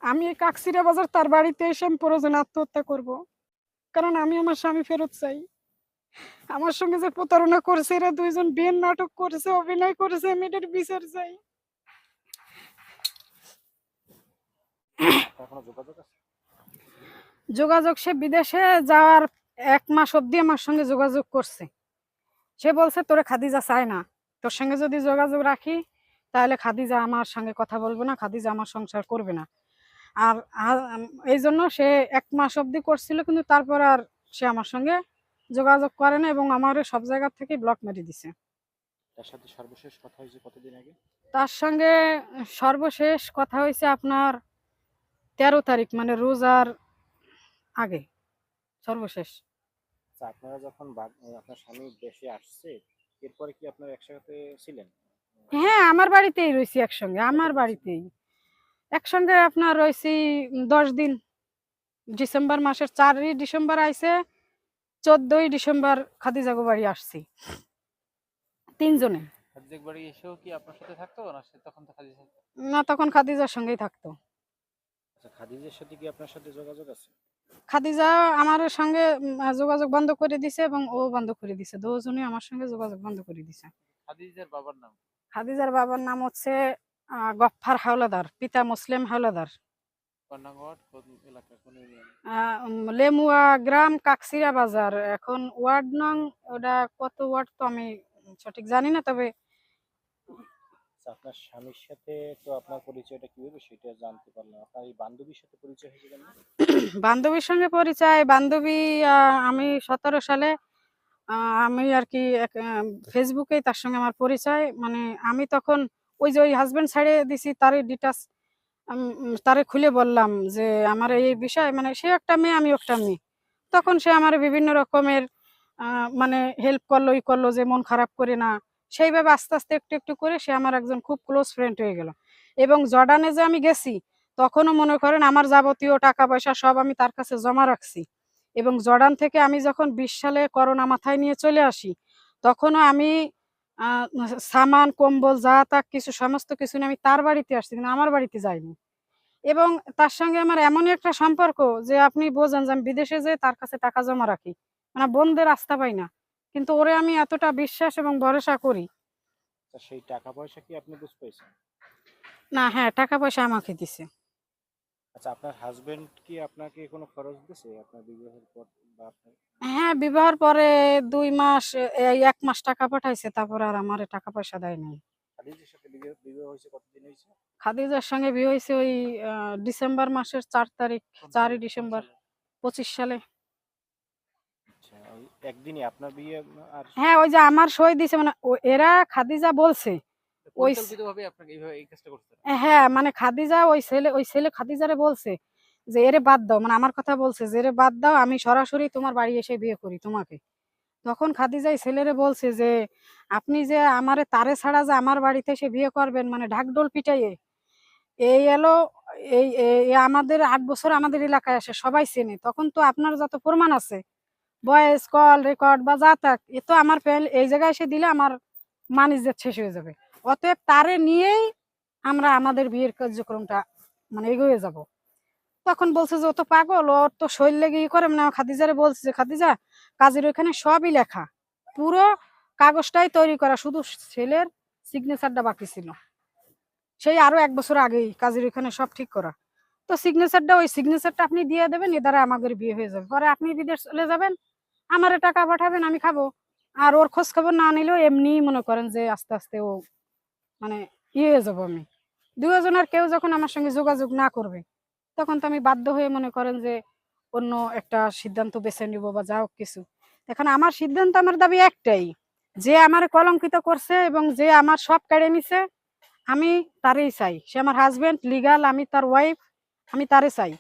আমি এই কাকসিরা বাজার তার বাড়িতে এসে আমি প্রয়োজনে আত্মহত্যা করব। কারণ আমি আমার স্বামী ফেরত চাই। আমার সঙ্গে যে প্রতারণা করেছে, এরা ২ জন বিয়ের নাটক করেছে, অভিনয় করেছে, আমি এটার বিচার চাই। আপনার কোনো যোগাযোগ আছে? যোগাযোগ, সে বিদেশে যাওয়ার ১ মাস অবধি আমার সঙ্গে যোগাযোগ করছে। সে বলছে তোরে খাদিজা চায় না। তোর সঙ্গে যদি যোগাযোগ রাখি তাহলে খাদিজা আমার সঙ্গে কথা বলবে না, খাদিজা আমার সংসার করবে না। আর এইজন্য সে ১ মাস অবধি করছিল, কিন্তু তারপর আর সে আমার সঙ্গে যোগাযোগ করে না এবং আমারে সব জায়গা থেকে ব্লক মেরে দিছে। তার সাথে সর্বশেষ কথা হয়েছে কতদিন আগে? তার সঙ্গে সর্বশেষ কথা হইছে আপনার ১৩ তারিখ, মানে রোজার আগে সর্বশেষ। আচ্ছা, আপনারা যখন আপনার স্বামী দেশে আসছে, এরপরে কি আপনারা একসাথে ছিলেন? হ্যাঁ, আমার বাড়িতেই রইছি একসঙ্গে, আমার কতদিন ছিলেন? বাড়িতেই। একসঙ্গে আপনার রইছি ১০ দিন। ডিসেম্বর মাসের ৪ই ডিসেম্বর আইছে, ১৪ই ডিসেম্বর খাদিজাগো বাড়ি আসছি ৩ জনে। খাদিজার বাড়ি এসেও কি আপনার সাথে থাকতো না, সে তখন তো খাদিজার সাথে? না, তখন খাদিজার সঙ্গেই থাকতো। আচ্ছা, খাদিজার সাথে কি আপনার সাথে যোগাযোগ আছে? খাদিজা আমার সঙ্গে যোগাযোগ বন্ধ করে দিছে এবং ও বন্ধ করে দিছে। দুজনই আমার সঙ্গে যোগাযোগ বন্ধ করে দিছে। খাদিজার বাবার নাম? খাদিজার বাবার নাম হচ্ছে গফফার হাওলাদার, পিতা মুসলিম হাওলাদার। কর্ণাঘাট কোন এলাকা, কোন ইউনিয়ন? লেমুয়া গ্রাম, কাকসিরা বাজার। এখন ওয়ার্ড নং ওটা কত ওয়ার্ড তো আমি সঠিক জানি না, তবে আচ্ছা, আপনার স্বামীর সাথে তো আপনার পরিচয়টা কিভাবে সেটা জানতে পারলাম। আপনার এই বান্ধবীর সাথে পরিচয় হয়েছে কেন? বান্ধবীর সঙ্গে পরিচয়, বান্ধবী আমি ১৭ সালে আমি আর কি ফেসবুকেই তার সঙ্গে আমার পরিচয়। মানে আমি তখন ওই যে ওই হাজবেন্ড ছেড়ে দিছি, তারই ডিটাচ তারে খুলে বললাম যে আমার এই বিষয়, মানে সে একটা মেয়ে, আমি একটা মেয়ে। তখন সে আমার বিভিন্ন রকমের মানে হেল্প করলো, ই করলো যে মন খারাপ করে না। সেইভাবে আস্তে আস্তে একটু একটু করে সে আমার একজন খুব ক্লোজ ফ্রেন্ড হয়ে গেল। এবং জর্ডানে যে আমি গেছি, তখনও মনে করেন আমার যাবতীয় টাকা পয়সা সব আমি তার কাছে জমা রাখছি। এবং জর্ডান থেকে আমি যখন ২০ সালে করোনা মাথায় নিয়ে চলে আসি, তখনও আমি সামান, কম্বল, যা তা কিছু সমস্ত কিছু নিয়ে আমি তার বাড়িতে আসছি, কিন্তু আমার বাড়িতে যাইনি। এবং তার সঙ্গে আমার এমনই একটা সম্পর্ক যে আপনি বোঝেন যে আমি বিদেশে যেয়ে তার কাছে টাকা জমা রাখি। মানে বোনদের আস্থা পাই না। কিন্তু ওরে আমি এতটা বিশ্বাস এবং ভরসা করি। তা সেই টাকা পয়সা কি আপনি বুঝ পেয়েছেন? না, হ্যাঁ, টাকা পয়সা আমাকে দিছে। আচ্ছা, আপনার হাজবেন্ড কি আপনাকে কোনো খরচ দিছে আপনার বিবাহের পর বা আপনার? হ্যাঁ, বিবাহের পরে ২ মাস, এই ১ মাস টাকা পাঠাইছে, তারপর আর আমারে টাকা পয়সা দেয় নাই। খাদিজার সাথে বিবাহ হয়েছে কতদিন হয়েছে? খাদিজার সঙ্গে বিয়ে হইছে ওই ডিসেম্বর মাসের ৪ তারিখ, কোন ৪ই সালে, কোন ডিসেম্বর সালে? ২৫ সালে। আচ্ছা, ওই একদিনই আপনার বিয়ে? আর হ্যাঁ, ওই যে আমার সই দিছে, মানে এরা খাদিজা বলছে ওই পরিকল্পিতভাবে আপনাকে এইভাবে এই কাজটা করতে হবে? হ্যাঁ, মানে খাদিজা ওই ছেলে খাদিজারে বলছে যে এরে বাদ দাও, মানে আমার কথা বলছে যে এরে বাদ দাও, আমি সরাসরি তোমার বাড়ি এসে বিয়ে করি তোমাকে। তখন খাদিজা এই ছেলেরে বলছে যে আপনি যে আমারে তারে ছাড়া যে আমার বাড়িতে এসে বিয়ে করবেন, মানে ঢাকঢোল পিটাইয়ে, এই এলো, এই আমাদের ৮ বছর আমাদের এলাকায় আসে, সবাই চেনে। তখন তো আপনার যত প্রমাণ আছে, ভয়েস কল রেকর্ড বা যা থাক, এ তো আমার এই জায়গায় এসে দিলে আমার মান ইজ্জত শেষ হয়ে যাবে। অতএব তারে নিয়েই আমরা আমাদের বিয়ের কার্যক্রমটা মানে এগিয়ে যাব। তখন বলছে যে ও তো পাগল, ওর তো শরীর লেগে ই করে। মানে খাদিজারে বলছে যে খাদিজা, কাজের ওইখানে সবই লেখা, পুরো কাগজটাই তৈরি করা, শুধু ছেলের সিগনেচারটা বাকি ছিল। সেই আরো ১ বছর আগেই কাজের ওইখানে সব ঠিক করা। তো ওই সিগনেচারটা আপনি দিয়ে দেবেন, এ দ্বারা আমাদের বিয়ে হয়ে যাবে। পরে আপনি বিদেশ চলে যাবেন, আমারে টাকা পাঠাবেন, আমি খাবো। আর ওর খোঁজ খবর না নিলেও এমনি মনে করেন যে আস্তে আস্তে ও মানে হয়ে যাবো আমি। দুজনের কেউ যখন আমার সঙ্গে যোগাযোগ না করবে, তখন তো আমি বাধ্য হয়ে মনে করেন যে অন্য একটা সিদ্ধান্ত বেছে নিব বা যা হোক কিছু। এখন আমার সিদ্ধান্ত, আমার দাবি একটাই, যে আমার কলঙ্কিত করছে এবং যে আমার সব কেড়ে নিছে, আমি তারই চাই। সে আমার হাজবেন্ড লিগাল, আমি তার ওয়াইফ, আমি তারে চাই।